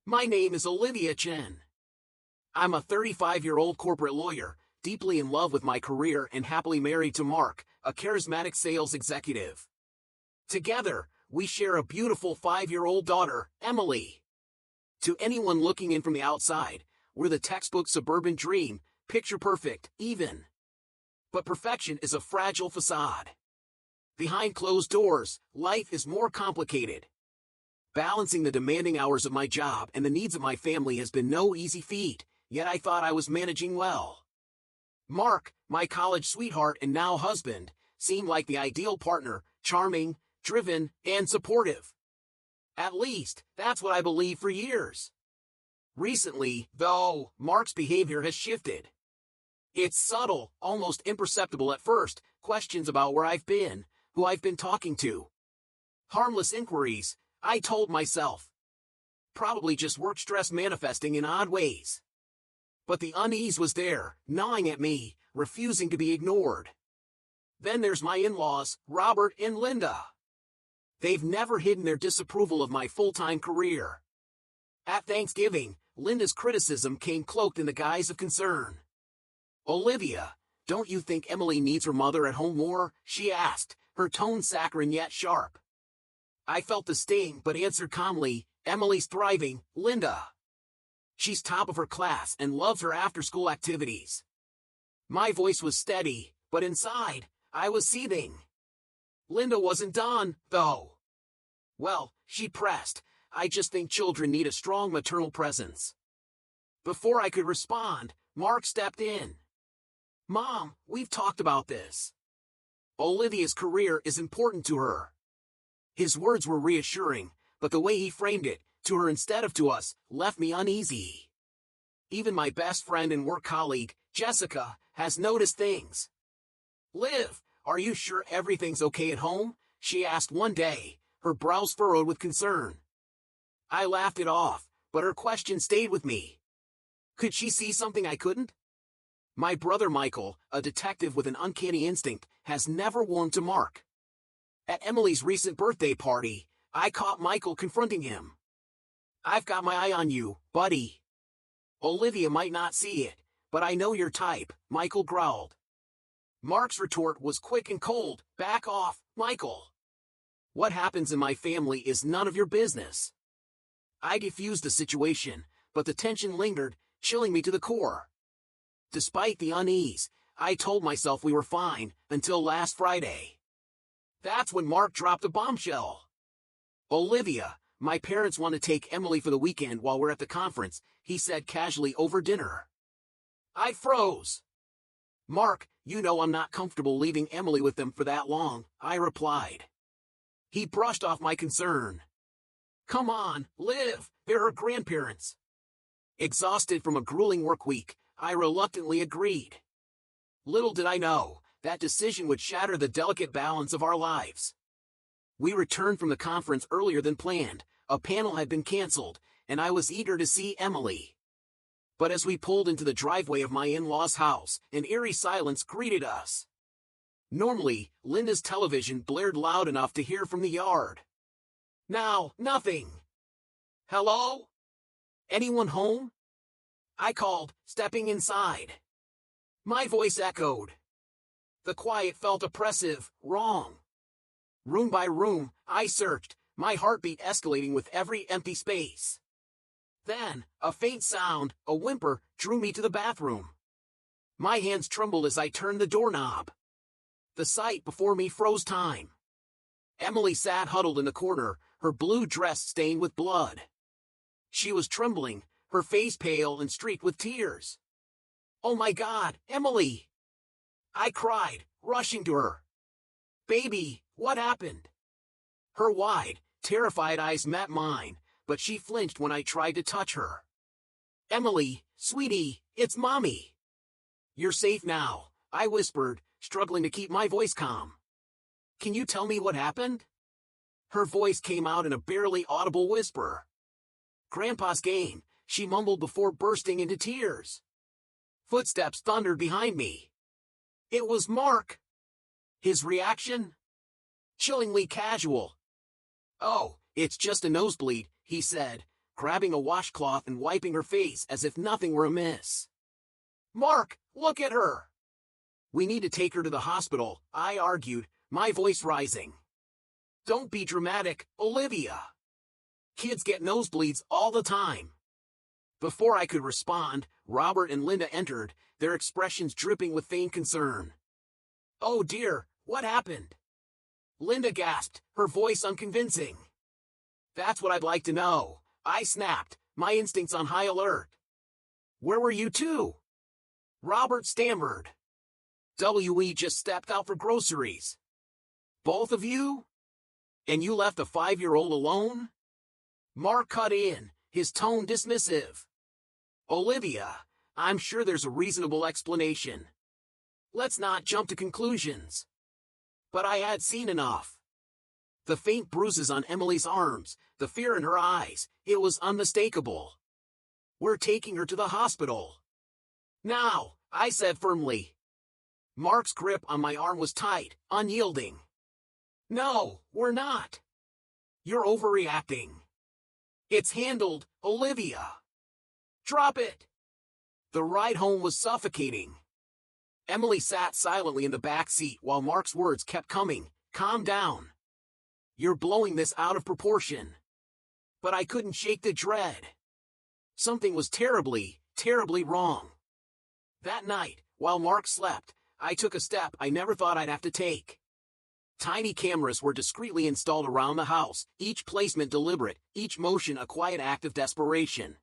My name is Olivia Chen. I'm a 35-year-old corporate lawyer, deeply in love with my career and happily married to Mark, a charismatic sales executive. Together, we share a beautiful 5-year-old daughter, Emily. To anyone looking in from the outside, we're the textbook suburban dream, picture perfect, even. But perfection is a fragile facade. Behind closed doors, life is more complicated. Balancing the demanding hours of my job and the needs of my family has been no easy feat, yet I thought I was managing well. Mark, my college sweetheart and now husband, seemed like the ideal partner, charming, driven, and supportive. At least, that's what I believed for years. Recently, though, Mark's behavior has shifted. It's subtle, almost imperceptible at first, questions about where I've been, who I've been talking to. Harmless inquiries, I told myself. Probably just work stress manifesting in odd ways. But the unease was there, gnawing at me, refusing to be ignored. Then there's my in-laws, Robert and Linda. They've never hidden their disapproval of my full-time career. At Thanksgiving, Linda's criticism came cloaked in the guise of concern. "Olivia, don't you think Emily needs her mother at home more?" she asked, her tone saccharine yet sharp. I felt the sting but answered calmly, "Emily's thriving, Linda. She's top of her class and loves her after-school activities." My voice was steady, but inside, I was seething. Linda wasn't done, though. "Well," she pressed, "I just think children need a strong maternal presence." Before I could respond, Mark stepped in. "Mom, we've talked about this. Olivia's career is important to her." His words were reassuring, but the way he framed it, to her instead of to us, left me uneasy. Even my best friend and work colleague, Jessica, has noticed things. "Liv, are you sure everything's okay at home?" she asked one day, her brows furrowed with concern. I laughed it off, but her question stayed with me. Could she see something I couldn't? My brother Michael, a detective with an uncanny instinct, has never warmed to Mark. At Emily's recent birthday party, I caught Michael confronting him. "I've got my eye on you, buddy." "Olivia might not see it, but I know your type," Michael growled. Mark's retort was quick and cold, "Back off, Michael. What happens in my family is none of your business." I diffused the situation, but the tension lingered, chilling me to the core. Despite the unease, I told myself we were fine, until last Friday. That's when Mark dropped a bombshell. "Olivia, my parents want to take Emily for the weekend while we're at the conference," he said casually over dinner. I froze. "Mark, you know I'm not comfortable leaving Emily with them for that long," I replied. He brushed off my concern. "Come on, Liv, they're her grandparents." Exhausted from a grueling work week, I reluctantly agreed. Little did I know, that decision would shatter the delicate balance of our lives. We returned from the conference earlier than planned, a panel had been canceled, and I was eager to see Emily. But as we pulled into the driveway of my in-laws' house, an eerie silence greeted us. Normally, Linda's television blared loud enough to hear from the yard. Now, nothing. "Hello? Anyone home?" I called, stepping inside. My voice echoed. The quiet felt oppressive, wrong. Room by room, I searched, my heartbeat escalating with every empty space. Then, a faint sound, a whimper, drew me to the bathroom. My hands trembled as I turned the doorknob. The sight before me froze time. Emily sat huddled in the corner, her blue dress stained with blood. She was trembling, her face pale and streaked with tears. "Oh my God, Emily!" I cried, rushing to her. "Baby, what happened?" Her wide, terrified eyes met mine, but she flinched when I tried to touch her. "Emily, sweetie, it's Mommy." "You're safe now," I whispered, struggling to keep my voice calm. "Can you tell me what happened?" Her voice came out in a barely audible whisper. "Grandpa's game," she mumbled before bursting into tears. Footsteps thundered behind me. It was Mark. His reaction? Chillingly casual. "Oh, it's just a nosebleed," he said, grabbing a washcloth and wiping her face as if nothing were amiss. "Mark, look at her!" "We need to take her to the hospital," I argued, my voice rising. "Don't be dramatic, Olivia. Kids get nosebleeds all the time." Before I could respond, Robert and Linda entered, their expressions dripping with feigned concern. "Oh dear, what happened?" Linda gasped, her voice unconvincing. "That's what I'd like to know," I snapped, my instincts on high alert. "Where were you two?" Robert stammered. "We just stepped out for groceries." "Both of you? And you left a 5-year-old alone?" Mark cut in, his tone dismissive. "Olivia, I'm sure there's a reasonable explanation. Let's not jump to conclusions." But I had seen enough. The faint bruises on Emily's arms, the fear in her eyes, it was unmistakable. "We're taking her to the hospital." "Now," I said firmly. Mark's grip on my arm was tight, unyielding. "No, we're not. You're overreacting. It's handled, Olivia. Drop it." The ride home was suffocating. Emily sat silently in the back seat while Mark's words kept coming. "Calm down. You're blowing this out of proportion." But I couldn't shake the dread. Something was terribly, terribly wrong. That night, while Mark slept, I took a step I never thought I'd have to take. Tiny cameras were discreetly installed around the house, each placement deliberate, each motion a quiet act of desperation.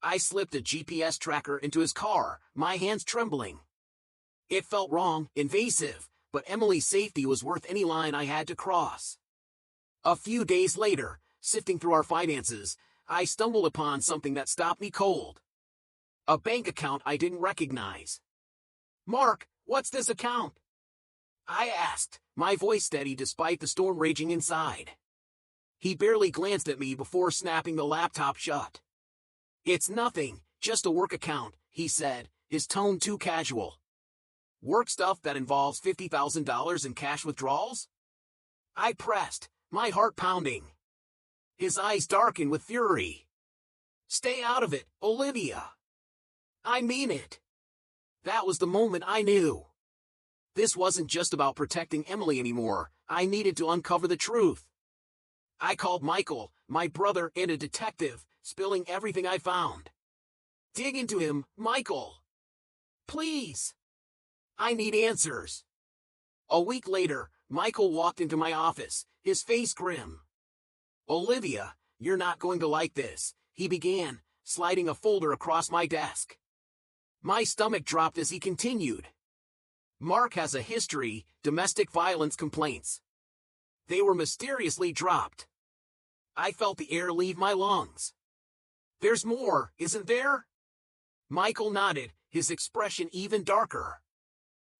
I slipped a GPS tracker into his car, my hands trembling. It felt wrong, invasive, but Emily's safety was worth any line I had to cross. A few days later, sifting through our finances, I stumbled upon something that stopped me cold. A bank account I didn't recognize. "Mark, what's this account?" I asked, my voice steady despite the storm raging inside. He barely glanced at me before snapping the laptop shut. "It's nothing, just a work account," he said, his tone too casual. "Work stuff that involves $50,000 in cash withdrawals?" I pressed, my heart pounding. His eyes darkened with fury. "Stay out of it, Olivia." "I mean it." That was the moment I knew. This wasn't just about protecting Emily anymore, I needed to uncover the truth. I called Michael, my brother, and a detective, spilling everything I found. "Dig into him, Michael. Please. I need answers." A week later, Michael walked into my office, his face grim. "Olivia, you're not going to like this," he began, sliding a folder across my desk. My stomach dropped as he continued. "Mark has a history, domestic violence complaints. They were mysteriously dropped." I felt the air leave my lungs. "There's more, isn't there?" Michael nodded, his expression even darker.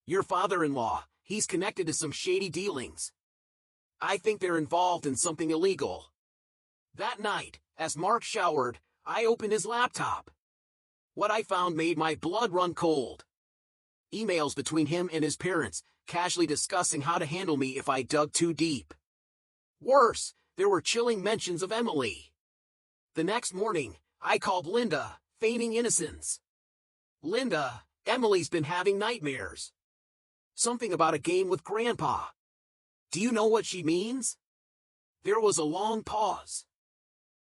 "Your father-in-law, he's connected to some shady dealings. I think they're involved in something illegal." That night, as Mark showered, I opened his laptop. What I found made my blood run cold. Emails between him and his parents, casually discussing how to handle me if I dug too deep. Worse, there were chilling mentions of Emily. The next morning, I called Linda, feigning innocence. "Linda, Emily's been having nightmares. Something about a game with Grandpa. Do you know what she means?" There was a long pause.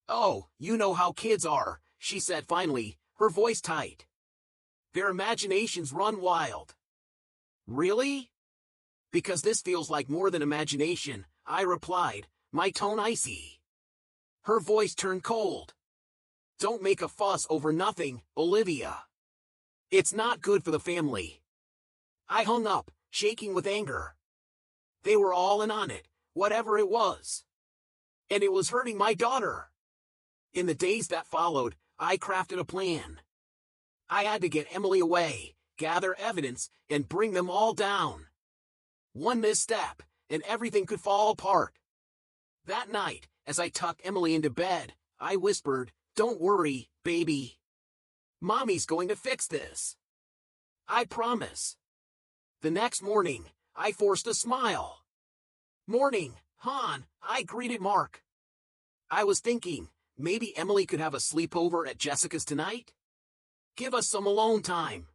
"Oh, you know how kids are," she said finally, her voice tight. "Their imaginations run wild." "Really?" "Because this feels like more than imagination," I replied, my tone icy. Her voice turned cold. "Don't make a fuss over nothing, Olivia. It's not good for the family." I hung up, shaking with anger. They were all in on it, whatever it was. And it was hurting my daughter. In the days that followed, I crafted a plan. I had to get Emily away, gather evidence, and bring them all down. One misstep, and everything could fall apart. That night, as I tucked Emily into bed, I whispered, "Don't worry, baby. Mommy's going to fix this. I promise." The next morning, I forced a smile. "Morning, hon," I greeted Mark. "I was thinking, maybe Emily could have a sleepover at Jessica's tonight? Give us some alone time.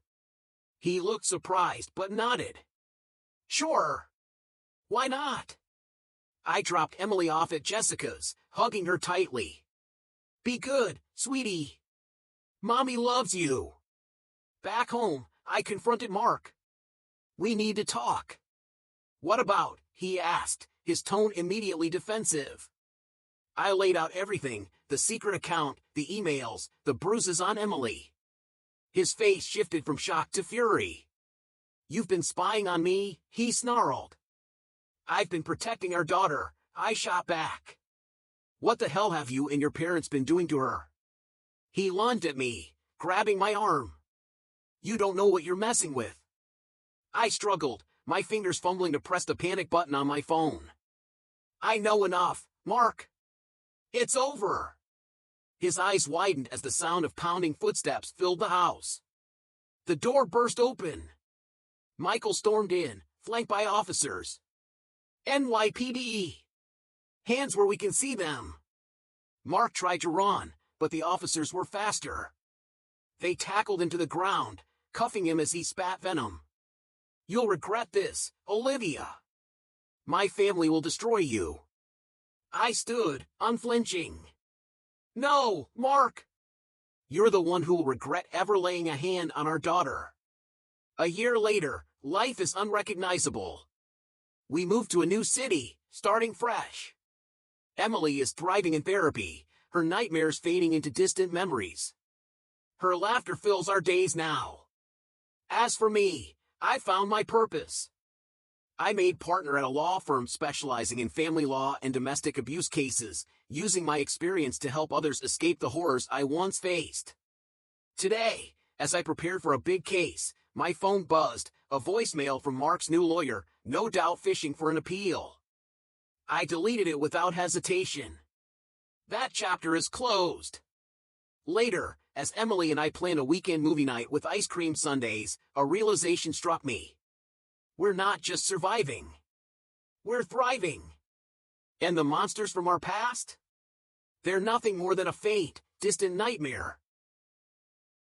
He looked surprised but nodded. Sure. Why not? I dropped Emily off at Jessica's, hugging her tightly. Be good, sweetie. Mommy loves you. Back home, I confronted Mark. We need to talk. What about? He asked, his tone immediately defensive. I laid out everything, the secret account, the emails, the bruises on Emily. His face shifted from shock to fury. You've been spying on me, he snarled. I've been protecting our daughter, I shot back. What the hell have you and your parents been doing to her? He lunged at me, grabbing my arm. You don't know what you're messing with. I struggled, my fingers fumbling to press the panic button on my phone. I know enough, Mark. It's over. His eyes widened as the sound of pounding footsteps filled the house. The door burst open. Michael stormed in, flanked by officers. NYPD. Hands where we can see them. Mark tried to run, but the officers were faster. They tackled him to the ground, cuffing him as he spat venom. You'll regret this, Olivia. My family will destroy you. I stood, unflinching. No, Mark. You're the one who will regret ever laying a hand on our daughter. A year later, life is unrecognizable. We moved to a new city, starting fresh. Emily is thriving in therapy, her nightmares fading into distant memories. Her laughter fills our days now. As for me, I found my purpose. I made partner at a law firm specializing in family law and domestic abuse cases, using my experience to help others escape the horrors I once faced. Today, as I prepared for a big case, my phone buzzed, a voicemail from Mark's new lawyer, no doubt fishing for an appeal. I deleted it without hesitation. That chapter is closed. Later, as Emily and I planned a weekend movie night with ice cream sundaes, a realization struck me. We're not just surviving. We're thriving. And the monsters from our past? They're nothing more than a faint, distant nightmare.